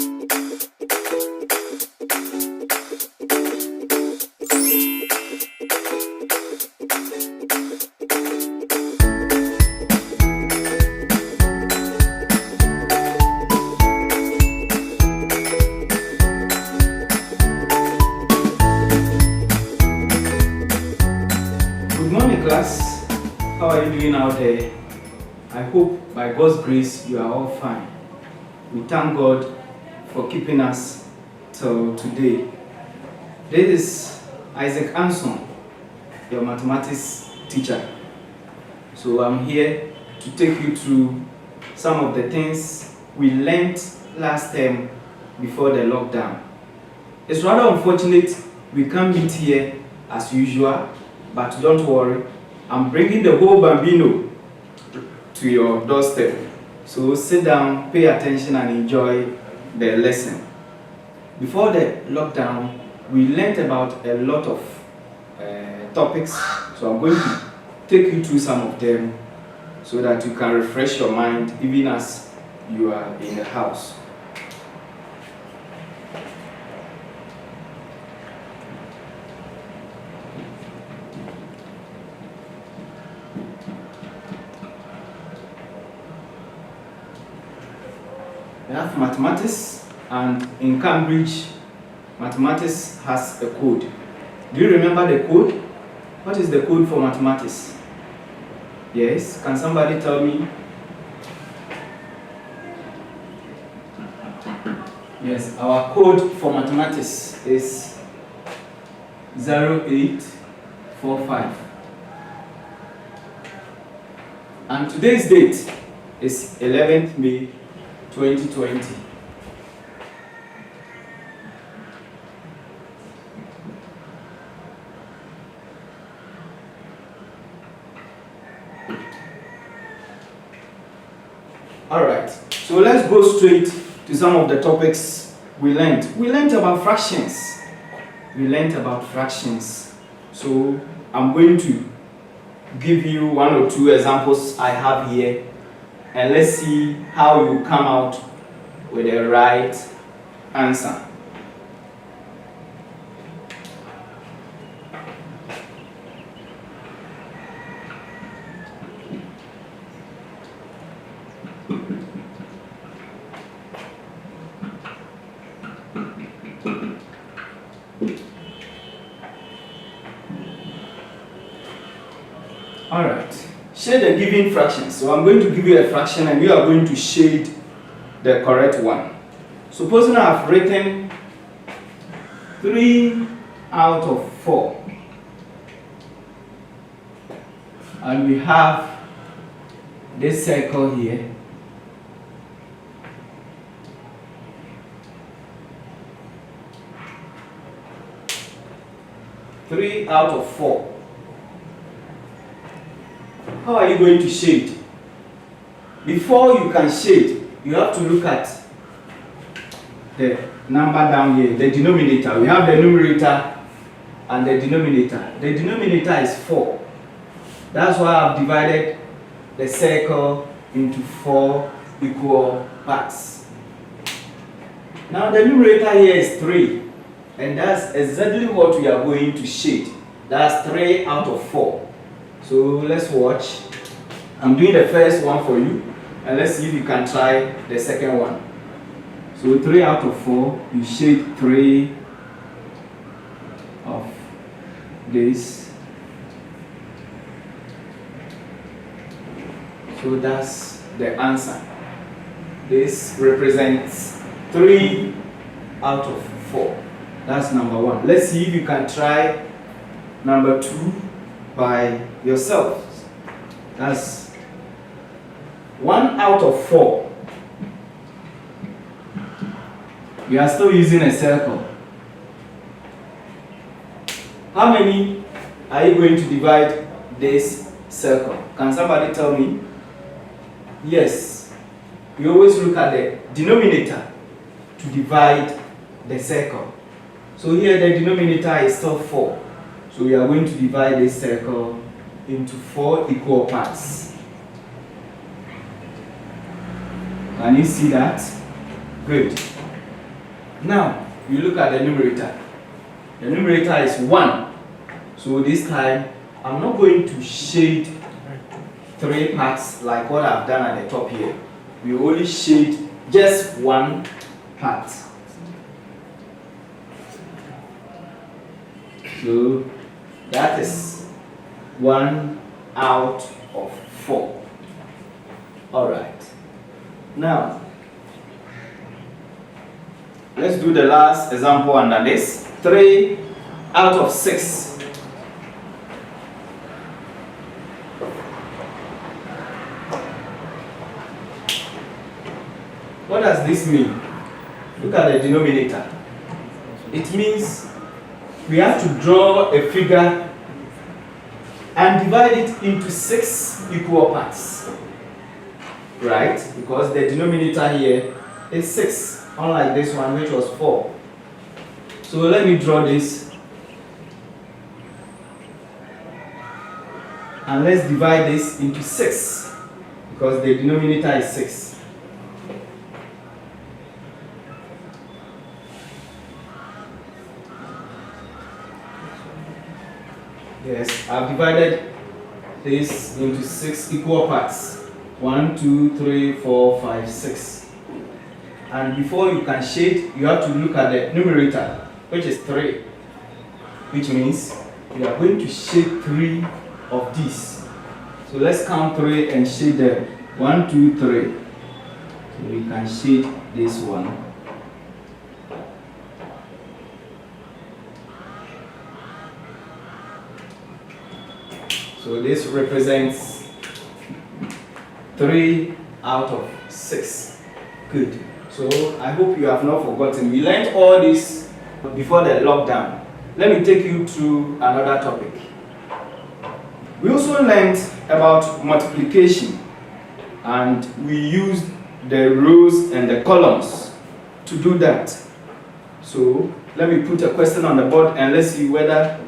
Good morning, class. How are you doing out there? I hope by God's grace you are all fine. We thank God for keeping us till today. This is Isaac Anson, your mathematics teacher. So I'm here to take you through some of the things we learned last term before the lockdown. It's rather unfortunate we can't meet here as usual, but don't worry, I'm bringing the whole bambino to your doorstep. So sit down, pay attention and enjoy the lesson. Before the lockdown, we learned about a lot of topics, so I'm going to take you through some of them so that you can refresh your mind even as you are in the house. We have mathematics, and in Cambridge, mathematics has a code. Do you remember the code? What is the code for mathematics? Yes, can somebody tell me? Yes, our code for mathematics is 0845. And today's date is 11th May 2020. All right, so let's go straight to some of the topics we learned. We learned about fractions. So I'm going to give you one or two examples I have here, and let's see how you come out with the right answer. All right, shade the given fractions. So I'm going to give you a fraction and you are going to shade the correct one. Supposing I have written 3 out of 4 and we have this circle here. Three out of 4. How are you going to shade? Before you can shade, you have to look at the number down here, the denominator. We have the numerator and the denominator. The denominator is 4. That's why I've divided the circle into 4 equal parts. Now the numerator here is 3, and that's exactly what we are going to shade. That's 3 out of 4. So let's watch. I'm doing the first one for you, and let's see if you can try the second one. So 3 out of 4, you shade 3 of this. So that's the answer. This represents 3 out of 4. That's number 1. Let's see if you can try number 2 by yourself. That's 1 out of 4. We are still using a circle. How many are you going to divide this circle? Can somebody tell me? Yes. We always look at the denominator to divide the circle. So here the denominator is still 4. So we are going to divide this circle into 4 equal parts. Can you see that? Good. Now, you look at the numerator. The numerator is 1. So this time, I'm not going to shade 3 parts like what I've done at the top here. We only shade just 1 part. So that is 1 out of 4. Alright. Now, let's do the last example under this. 3 out of 6. What does this mean? Look at the denominator. It means we have to draw a figure and divide it into 6 equal parts. Right? Because the denominator here is 6, unlike this one which was 4. So let me draw this. And let's divide this into 6 because the denominator is 6. Yes, I've divided this into 6 equal parts. 1, 2, 3, 4, 5, 6. And before you can shade, you have to look at the numerator, which is 3. Which means you are going to shade 3 of these. So let's count 3 and shade them. 1, 2, 3. So we can shade this one. So this represents 3 out of 6. Good. So I hope you have not forgotten. We learned all this before the lockdown. Let me take you through another topic. We also learned about multiplication, and we used the rows and the columns to do that. So let me put a question on the board and let's see whether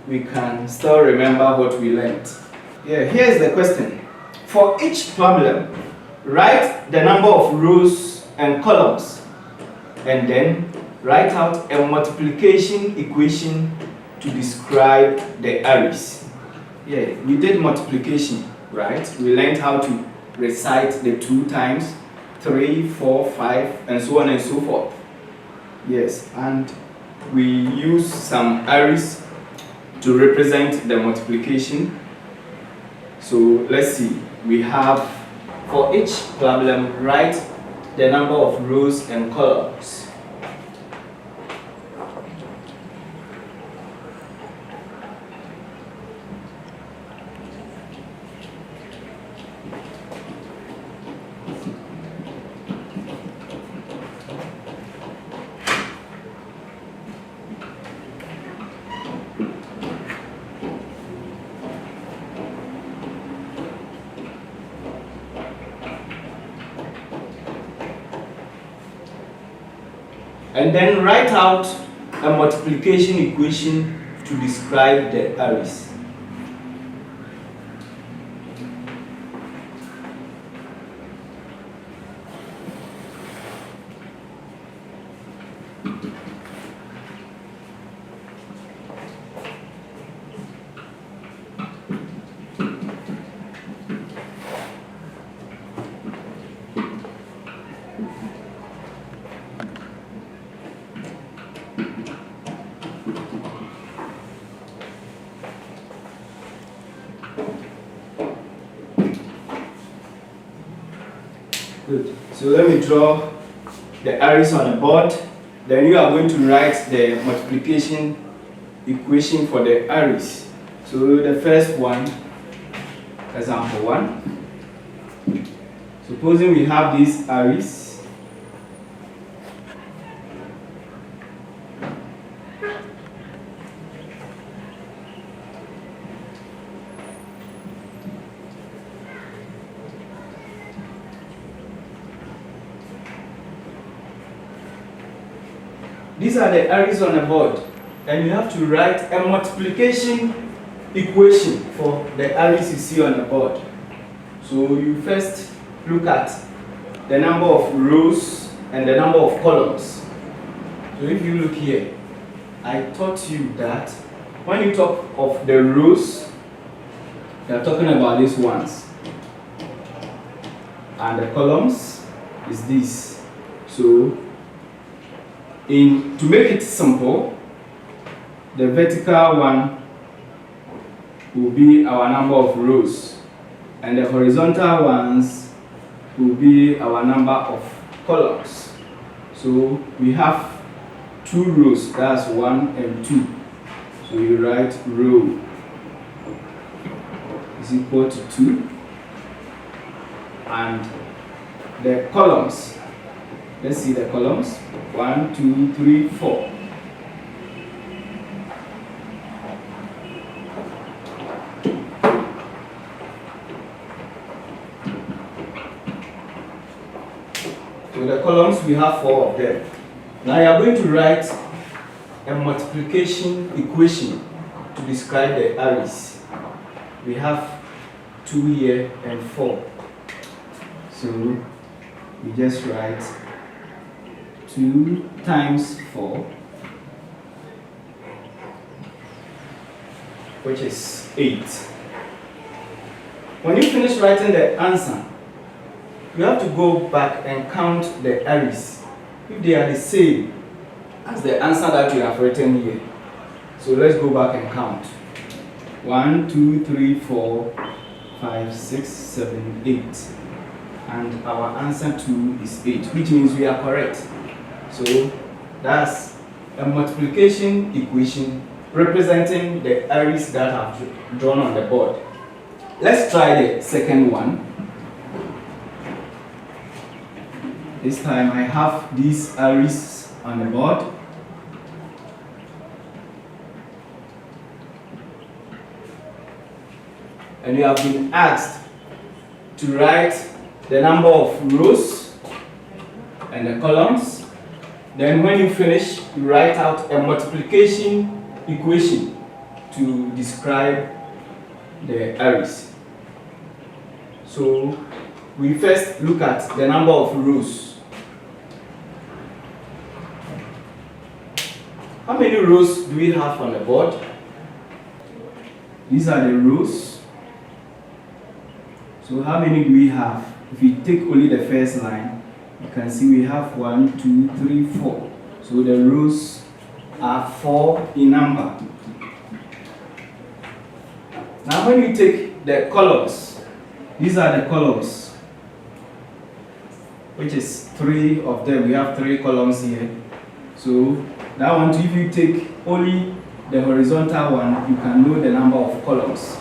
we can still remember what we learned. Yeah, here's the question. For each problem, write the number of rows and columns, and then write out a multiplication equation to describe the arrays. Yeah, we did multiplication, right? We learned how to recite the 2 times, 3, 4, 5, and so on and so forth. Yes, and we use some arrays to represent the multiplication. So let's see, we have for each problem write the number of rows and columns. And then write out a multiplication equation to describe the arrays. Good. So let me draw the arrays on the board. Then you are going to write the multiplication equation for the arrays. So the first one, example 1. Supposing we have these arrays. These are the arrays on the board, and you have to write a multiplication equation for the arrays you see on the board. So you first look at the number of rows and the number of columns. So if you look here, I taught you that when you talk of the rows, you are talking about these ones, and the columns is this. So to make it simple, the vertical one will be our number of rows, and the horizontal ones will be our number of columns. So we have 2 rows, that's 1 and 2. So you write row is equal to 2, and the columns, let's see the columns, 1, 2, 3, 4. So the columns, we have 4 of them. Now you are going to write a multiplication equation to describe the arrays. We have 2 here and 4. So we just write 2 times 4, which is 8. When you finish writing the answer, you have to go back and count the arrays if they are the same as the answer that you have written here. So let's go back and count. 1, 2, 3, 4, 5, 6, 7, 8. And our answer 2 is 8, which means we are correct. So that's a multiplication equation representing the arrays that I've drawn on the board. Let's try the second one. This time I have these arrays on the board. And you have been asked to write the number of rows and the columns. Then when you finish, you write out a multiplication equation to describe the arrays. So we first look at the number of rows. How many rows do we have on the board? These are the rows. So how many do we have? If we take only the first line, you can see we have 1, 2, 3, 4. So the rows are 4 in number. Now when you take the columns, these are the columns, which is 3 of them. We have 3 columns here. So that one, if you take only the horizontal one, you can know the number of columns.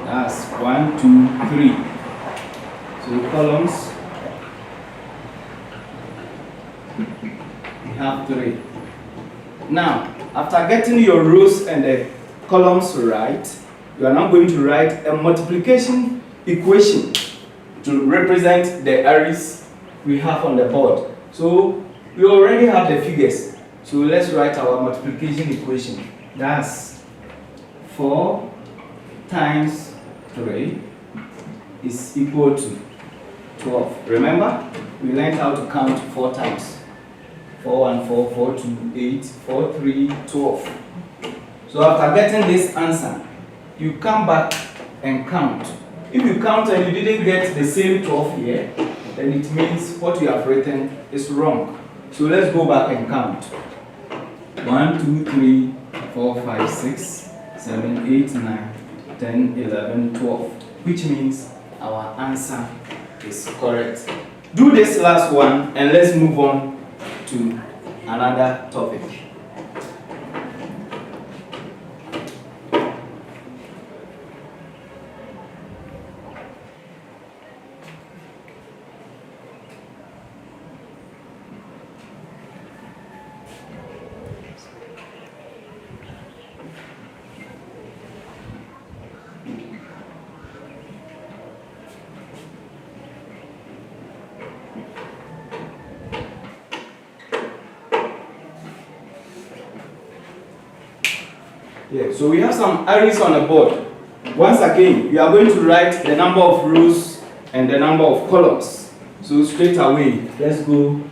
That's 1, 2, 3. So columns, we have 3. Now, after getting your rows and the columns right, you are now going to write a multiplication equation to represent the arrays we have on the board. So we already have the figures. So let's write our multiplication equation. That's 4 times 3 is equal to 12. Remember, we learned how to count 4 times. 4, 1, 4, 4, 2, 8, 4, 3, 12. So after getting this answer, you come back and count. If you count and you didn't get the same 12 here, then it means what you have written is wrong. So let's go back and count. 1, 2, 3, 4, 5, 6, 7, 8, 9, 10, 11, 12. Which means our answer is correct. Do this last one and let's move on to another topic. Yeah, so we have some arrays on the board. Once again, we are going to write the number of rows and the number of columns. So straight away, let's go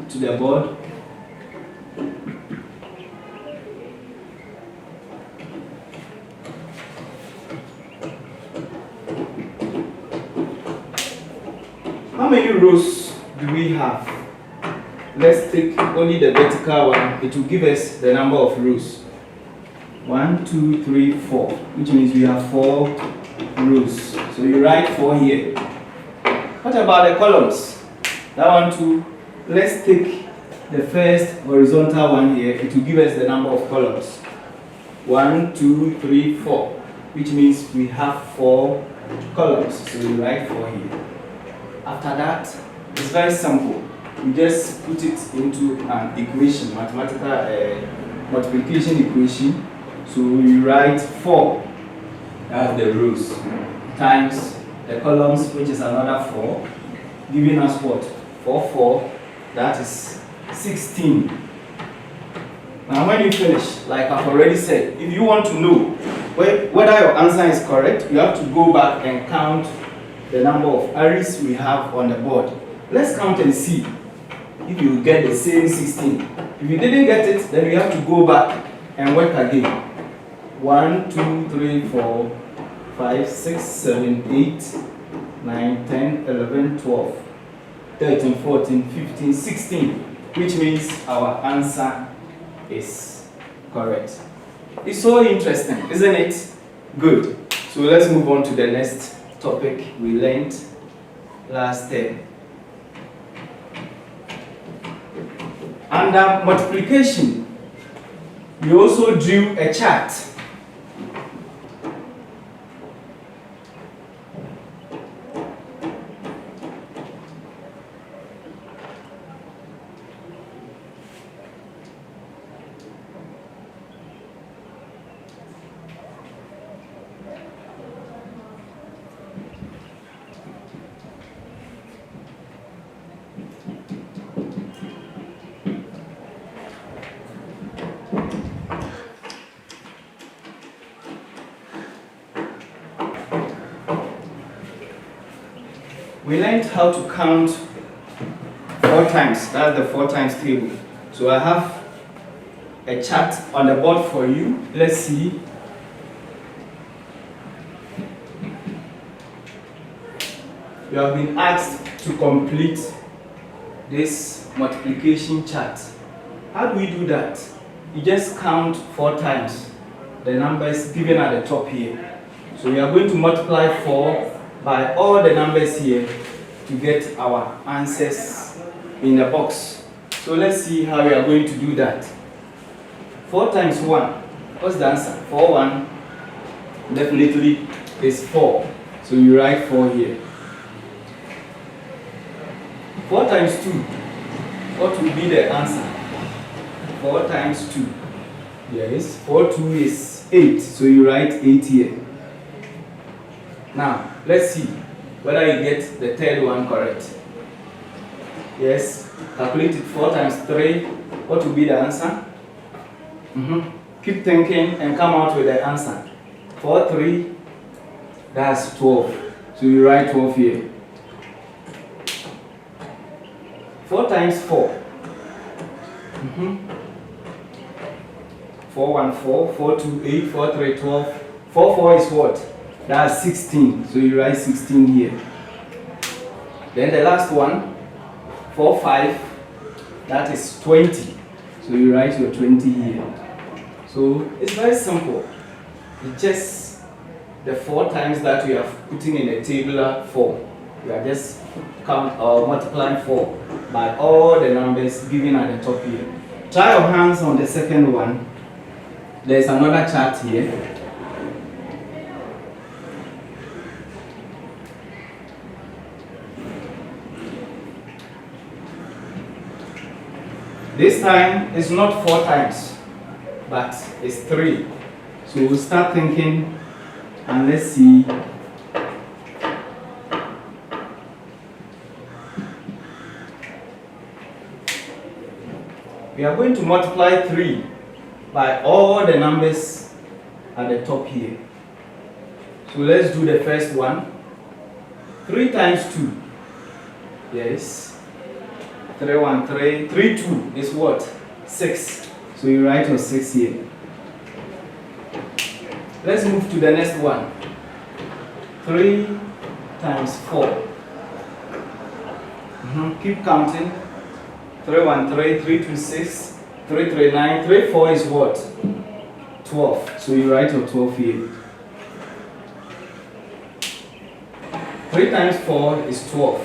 to the board. How many rows do we have? Let's take only the vertical one. It will give us the number of rows. 1, 2, 3, 4, which means we have 4 rows. So you write 4 here. What about the columns? That one too. Let's take the first horizontal one here. It will give us the number of columns. 1, 2, 3, 4, which means we have 4 columns. So you write 4 here. After that, it's very simple. You just put it into an equation, mathematical multiplication equation. So you write 4, that's the rows, times the columns, which is another 4, giving us what? 4, 4, that is 16. Now when you finish, like I've already said, if you want to know whether your answer is correct, you have to go back and count the number of arrays we have on the board. Let's count and see if you get the same 16. If you didn't get it, then you have to go back and work again. 1, 2, 3, 4, 5, 6, 7, 8, 9, 10, 11, 12, 13, 14, 15, 16, which means our answer is correct. It's so interesting, isn't it? Good. So let's move on to the next topic we learned last term. Under multiplication, we also drew a chart. We learned how to count 4 times. That's the 4 times table. So I have a chart on the board for you. Let's see. You have been asked to complete this multiplication chart. How do we do that? You just count 4 times the numbers given at the top here. So we are going to multiply 4 by all the numbers here to get our answers in the box. So let's see how we are going to do that. 4 times 1, what's the answer? 4, 1, definitely is 4. So you write 4 here. 4 times 2, what will be the answer? 4 times 2, yes, 4, 2 is 8. So you write 8 here. Now, let's see whether you get the third one correct. Yes, calculate it. 4 times 3, what will be the answer? Keep thinking and come out with the answer. 4, 3, that's 12. So you write 12 here. 4 times 4. 4, 1, 4, 4, 2, 8, 4, 3, 12. 4, 4 is what? That's 16, so you write 16 here. Then the last one, 4, 5, that is 20. So you write your 20 here. So it's very simple. It's just the 4 times that we are putting in a tabular form. We are just multiplying 4 by all the numbers given at the top here. Try your hands on the second one. There's another chart here. This time it's not 4 times, but it's 3. So we'll start thinking and let's see. We are going to multiply 3 by all the numbers at the top here. So let's do the first one. 3 times 2. Yes. 3, 1, 3. 3, 2 is what? 6. So you write your 6 here. Let's move to the next one. 3 times 4. Keep counting. 313, 326, 339. 34 is what? 12. So you write your 12 here. 3 times 4 is 12.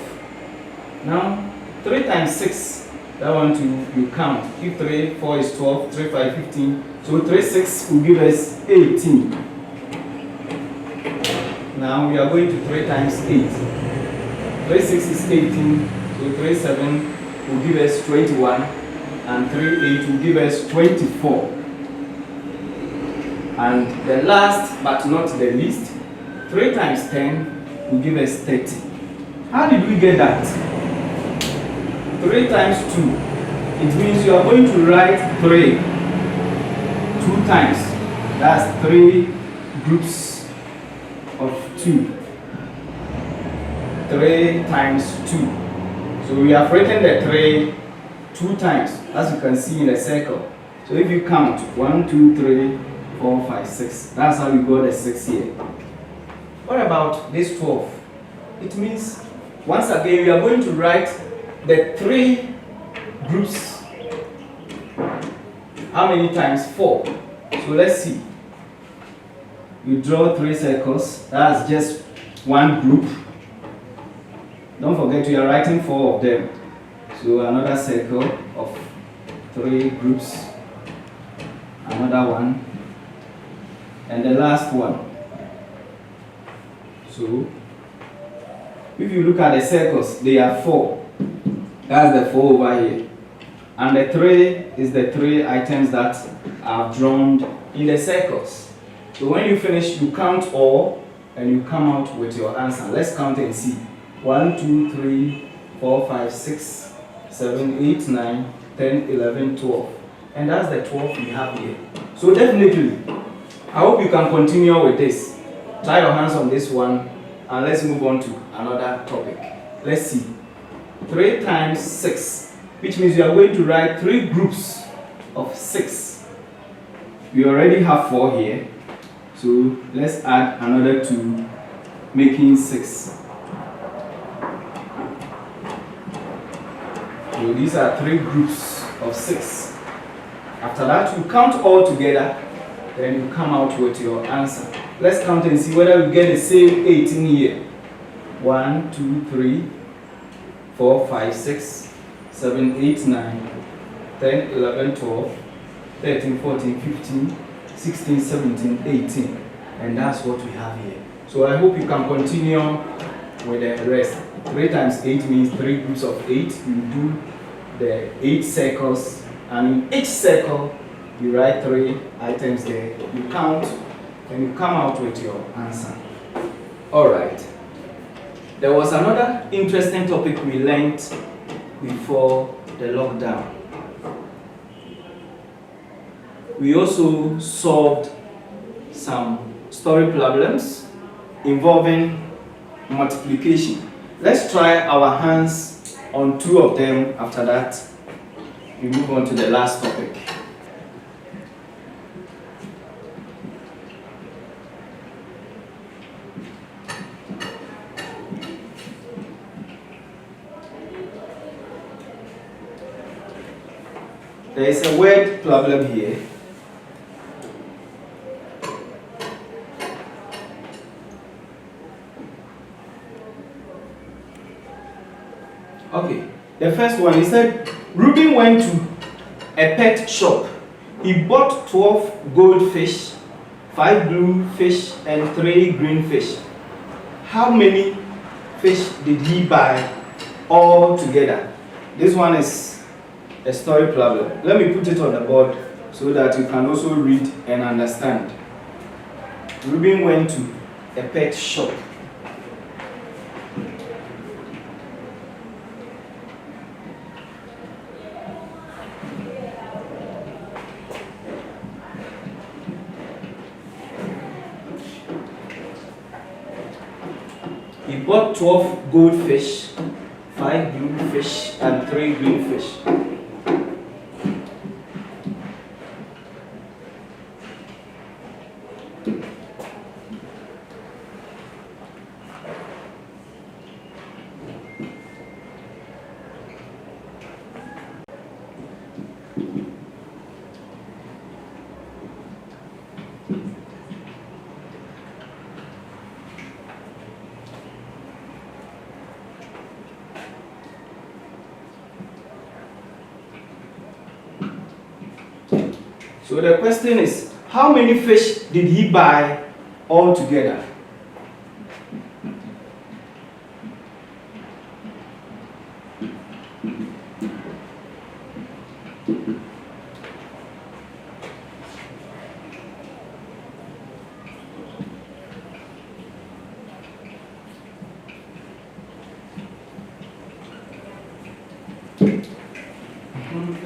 Now, 3 times 6, that one too, you count. If 3, 4 is 12, 3, 5, 15. So 3, 6 will give us 18. Now we are going to 3 times 8. 3, 6 is 18. So 3, 7 will give us 21. And 3, 8 will give us 24. And the last but not the least, 3 times 10 will give us 30. How did we get that? 3 times 2. It means you are going to write 3 2 times. That's 3 groups of 2. 3 times 2. So we have written the 3 2 times, as you can see in the circle. So if you count 1, 2, 3, 4, 5, 6, that's how you got the 6 here. What about this 12? It means, once again, we are going to write the 3 groups. How many times? 4. So let's see. You draw 3 circles. That's just one group. Don't forget we are writing 4 of them. So another circle of 3 groups. Another one. And the last one. So if you look at the circles, they are 4. That's the 4 over here. And the 3 is the 3 items that are drawn in the circles. So when you finish, you count all and you come out with your answer. Let's count and see. 1, 2, 3, 4, 5, 6, 7, 8, 9, 10, 11, 12. And that's the 12 we have here. So definitely, I hope you can continue with this. Try your hands on this one and let's move on to another topic. Let's see. 3 times 6, which means you are going to write 3 groups of 6. We already have 4 here, so let's add another 2, making 6. So these are 3 groups of 6. After that, you count all together, then you come out with your answer. Let's count and see whether we get the same 18 here. 1, 2, 3, 4, 5, 6, 7, 8, 9, 10, 11, 12, 13, 14, 15, 16, 17, 18. And that's what we have here. So I hope you can continue with the rest. 3 times 8 means 3 groups of 8. You do the 8 circles, and in each circle, you write 3 items there. You count, and you come out with your answer. Alright. There was another interesting topic we learned before the lockdown. We also solved some story problems involving multiplication. Let's try our hands on 2 of them. After that, we move on to the last topic. There is a word problem here. Okay, the first one, he said, Ruben went to a pet shop. He bought 12 goldfish, 5 blue fish, and 3 green fish. How many fish did he buy all together? This one is a story problem. Let me put it on the board so that you can also read and understand. Ruben went to a pet shop. He bought 12 goldfish, 5 blue fish, and 3 green fish. So the question is, how many fish did he buy altogether?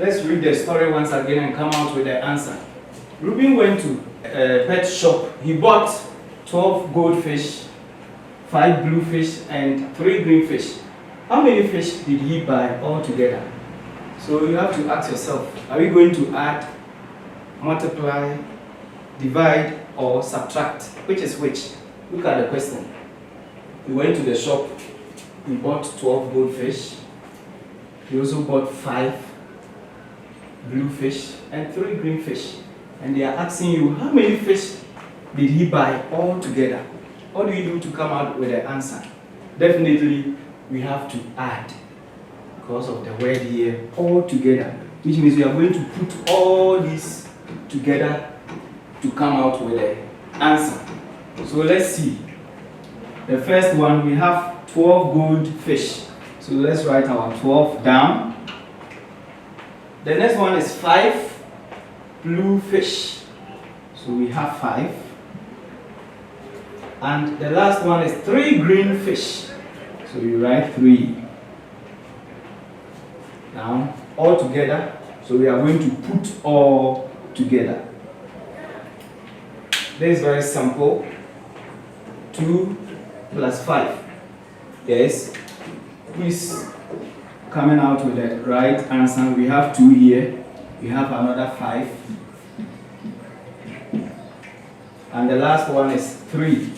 Let's read the story once again and come out with the answer. Reuben went to a pet shop. He bought 12 goldfish, 5 blue fish, and 3 green fish. How many fish did he buy altogether? So you have to ask yourself, are we going to add, multiply, divide, or subtract? Which is which? Look at the question. He went to the shop. He bought 12 goldfish. He also bought 5 blue fish and 3 green fish. And they are asking you, how many fish did he buy all together? What do you do to come out with the answer? Definitely, we have to add, because of the word here, all together, which means we are going to put all these together to come out with the answer. So let's see. The first one, we have 12 gold fish. So let's write our 12 down. The next one is 5 blue fish. So we have 5. And the last one is 3 green fish. So you write 3. Now, all together. So we are going to put all together. This is very simple. 2 plus 5. Yes. Please coming out with the right answer. We have 2 here. We have another 5. And the last one is 3.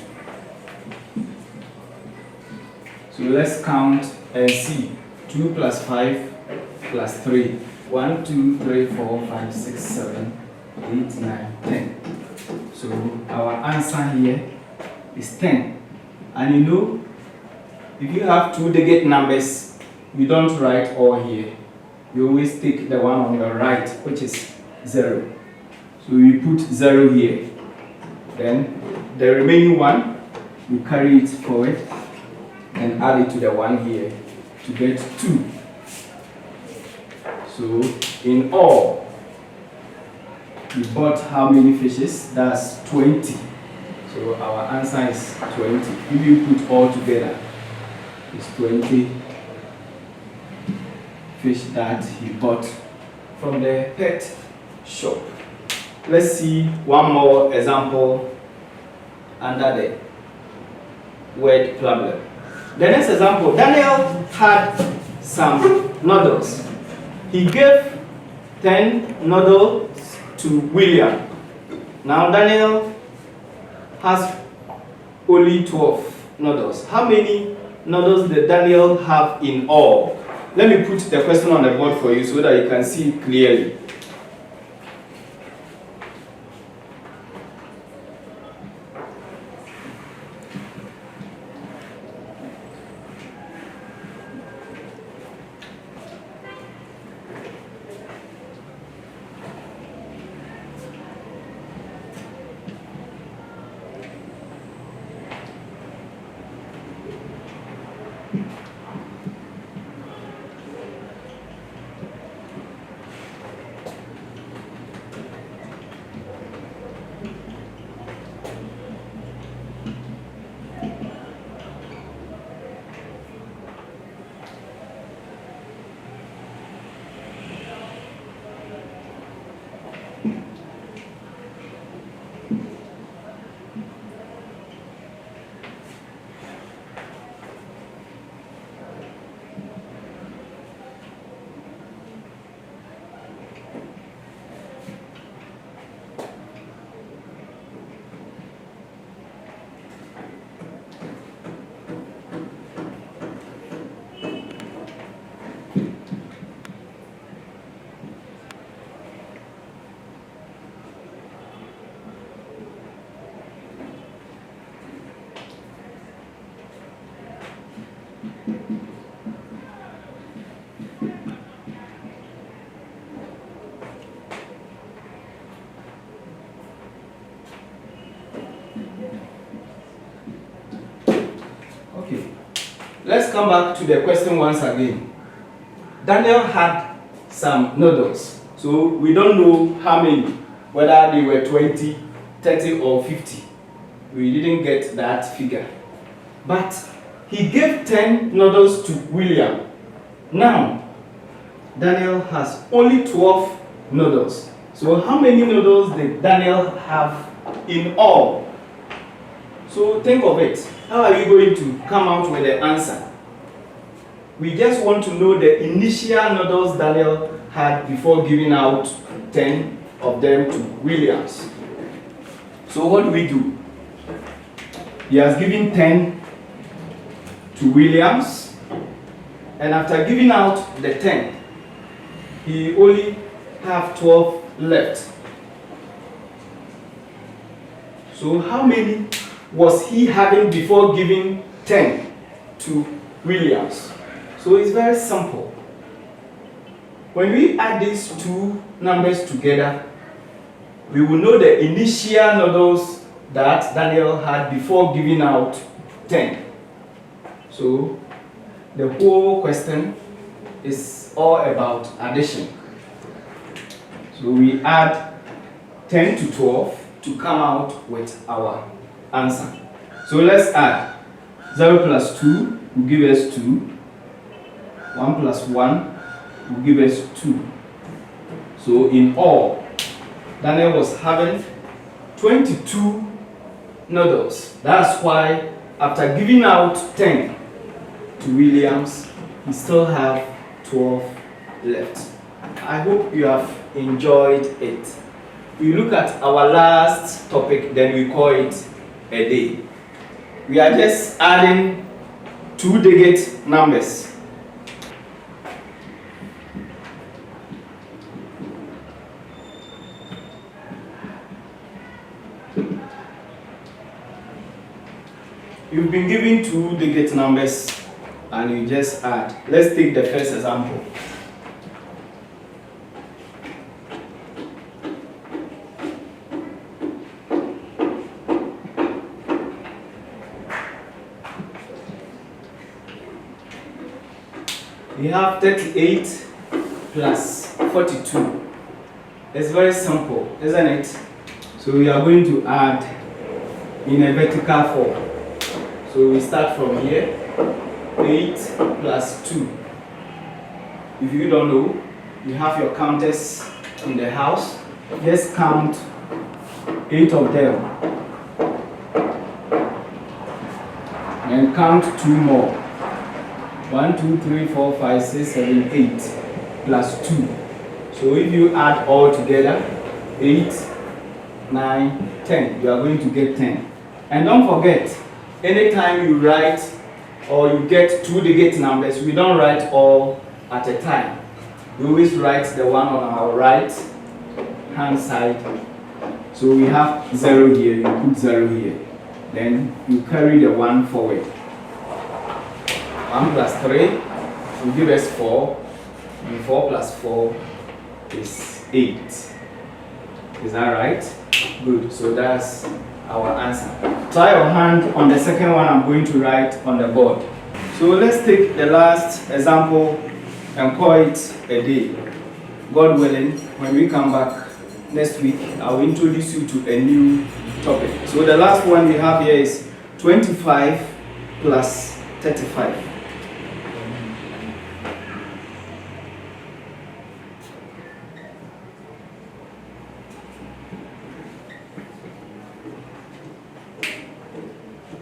So let's count and see. 2 plus 5 plus 3. 1, 2, 3, 4, 5, 6, 7, 8, 9, 10. So our answer here is 10. And you know, if you have 2 digit numbers, you don't write all here. You always take the one on your right, which is 0. So you put 0 here. Then the remaining one, you carry it forward and add it to the one here to get 2. So in all, we bought how many fishes? That's 20. So our answer is 20. If you put all together, it's 20 fish that he bought from the pet shop. Let's see one more example under the word problem. The next example, Daniel had some noodles. He gave 10 noodles to William. Now Daniel has only 12 noodles. How many noodles did Daniel have in all? Let me put the question on the board for you so that you can see it clearly. let's come back to the question once again. Daniel had some noodles, so we don't know how many, whether they were 20, 30 or 50. We didn't get that figure. But he gave 10 noodles to William. Now, Daniel has only 12 noodles. So how many noodles did Daniel have in all? So think of it. How are you going to come out with the answer? We just want to know the initial noodles Daniel had before giving out 10 of them to Williams. So what do? He has given 10 to Williams, and after giving out the 10, he only have 12 left. So how many was he having before giving 10 to Williams? So it's very simple. When we add these two numbers together, we will know the initial noodles that Daniel had before giving out 10. So the whole question is all about addition. So we add 10 to 12 to come out with our answer. So let's add. 0 plus 2 will give us 2. 1 plus 1 will give us 2. So in all, Daniel was having 22 noodles. That's why after giving out 10 to Williams, we still have 12 left. I hope you have enjoyed it. We look at our last topic, then we call it a day. We are just adding two-digit numbers. You've been given two-digit numbers and you just add. Let's take the first example. We have 38 plus 42. It's very simple, isn't it? So we are going to add in a vertical form. So we start from here, 8 plus 2. If you don't know, you have your counters in the house. Just count 8 of them. And count 2 more. 1, 2, 3, 4, 5, 6, 7, 8 plus 2. So if you add all together, 8, 9, 10, you are going to get 10. And don't forget, anytime you write or you get two-digit numbers, we don't write all at a time. We always write the one on our right hand side. So we have 0 here, you put 0 here. Then you carry the 1 forward. 1 plus 3 will give us 4, and 4 plus 4 is 8. Is that right? Good, so that's our answer. Try your hand on the second one I'm going to write on the board. So let's take the last example and call it a day. God willing, when we come back next week, I'll introduce you to a new topic. So the last one we have here is 25 plus 35.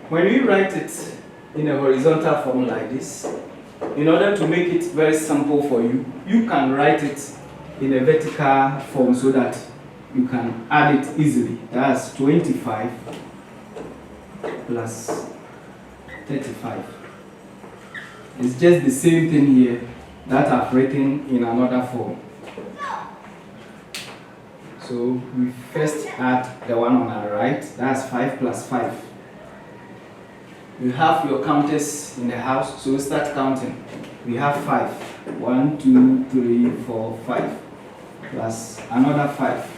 When we write it in a horizontal form like this, in order to make it very simple for you, you can write it in a vertical form so that you can add it easily. That's 25 plus 35. It's just the same thing here that I've written in another form. So we first add the one on our right, that's 5 plus 5. You have your counters in the house, so start counting. We have 5. 1, 2, 3, 4, 5. Plus another 5.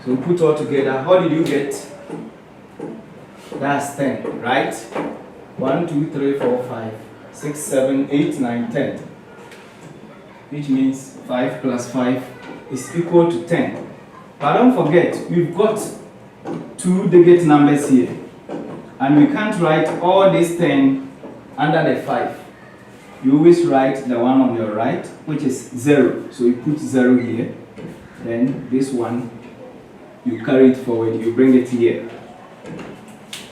So put all together. How did you get? that's 10, right? 1, 2, 3, 4, 5, 6, 7, 8, 9, 10. Which means 5 plus 5 is equal to 10. But don't forget, we've got 2 digit numbers here. And we can't write all these 10 under the 5. You always write the one on your right, which is 0. So you put 0 here. Then this one, you carry it forward, you bring it here.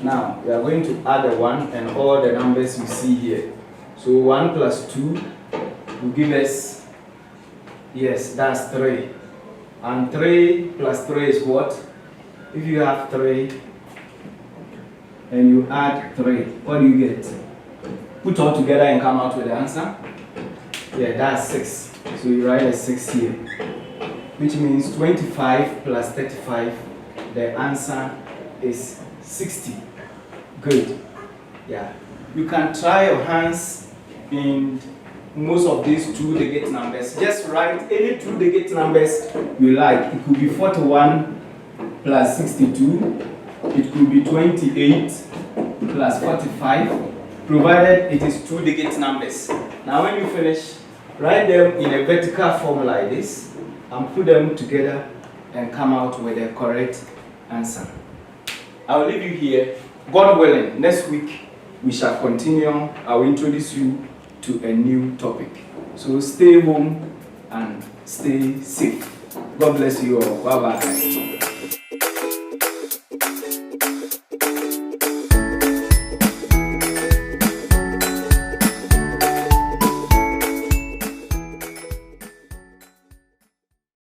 Now, we are going to add a 1 and all the numbers you see here. So 1 plus 2 will give us, yes, that's 3. And 3 plus 3 is what? If you have 3 and you add 3, what do you get? Put all together and come out with the answer. Yeah, that's 6. So you write a 6 here. Which means 25 plus 35, the answer is 60. Good. Yeah. You can try your hands in most of these 2 digit numbers. Just write any 2 digit numbers you like. It could be 41 plus 62. It could be 28 plus 45, provided it is 2 digit numbers. Now when you finish, write them in a vertical form like this and put them together and come out with a correct answer. I will leave you here. God willing, next week we shall continue. I will introduce you to a new topic. So stay home and stay safe. God bless you all. Bye-bye.